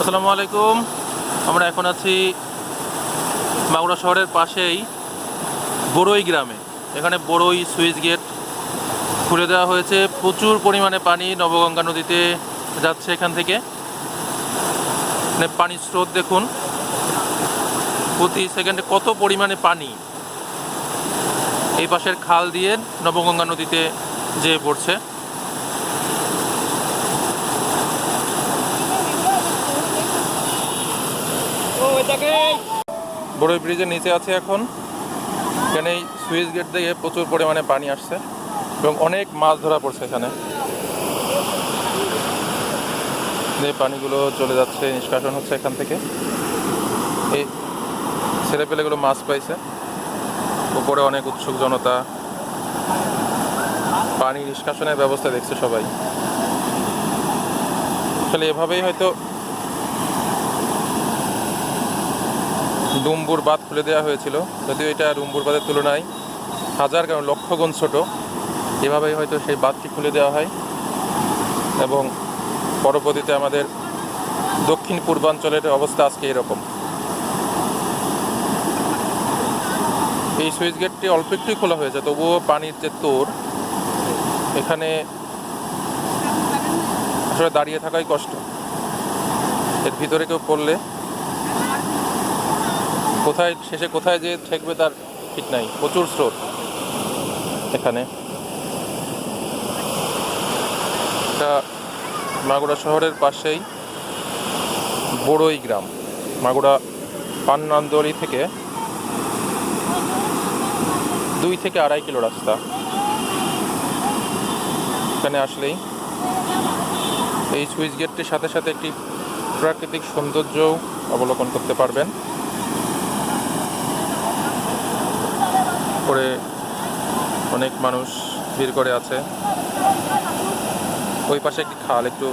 আসসালামু আলাইকুম। আমরা এখন আছি মাগুরা শহরের পাশেই বড়ই গ্রামে। এখানে বড়ই সুইচ গেট খুলে দেওয়া হয়েছে। প্রচুর পরিমাণে পানি নবগঙ্গা নদীতে যাচ্ছে এখান থেকে। পানির স্রোত দেখুন, প্রতি সেকেন্ডে কত পরিমাণে পানি এই পাশের খাল দিয়ে নবগঙ্গা নদীতে যেয়ে পড়ছে। বড়ই ব্রিজের নিচে আছে এখন। এখানে সুইচ গেট দিয়ে প্রচুর পরিমাণে পানি আসছে এবং অনেক মাছ ধরা পড়ছে এখানে। পানিগুলো চলে যাচ্ছে, নিষ্কাশন হচ্ছে এখান থেকে। এই ছেলেপেলেগুলো মাছ পাইছে। উপরে অনেক উৎসুক জনতা, পানি নিষ্কাশনের ব্যবস্থা দেখছে সবাই। আসলে এভাবেই হয়তো ডুম্বুর বাঁধ খুলে দেওয়া হয়েছিল, যদিও এটা ডুম্বুর বাঁধের তুলনায় হাজার কারণ লক্ষ গুণ ছোট। এভাবেই হয়তো সেই বাঁধটি খুলে দেওয়া হয় এবং পরবর্তীতে আমাদের দক্ষিণ পূর্বাঞ্চলের অবস্থা আজকে এরকম। এই সুইচ গেটটি অল্প একটুই খোলা হয়েছে, তবুও পানির যে তোর, এখানে আসলে দাঁড়িয়ে থাকাই কষ্ট। এর ভিতরে কেউ পড়লে কোথায় শেষে কোথায় যে ঠেকবে তার ঠিক নাই। প্রচুর স্রোত এখানে। এটা মাগুরা শহরের পাশেই বড়ই গ্রাম। মাগুরা পান্নান্দলি থেকে 2 থেকে 2.5 কিলো রাস্তা। এখানে আসলেই এই সুইচ গেটটির সাথে সাথে একটি প্রাকৃতিক সৌন্দর্য অবলোকন করতে পারবেন। করে অনেক মানুষ ভিড় করে আছে। ওই পাশে একটি খাল, একটু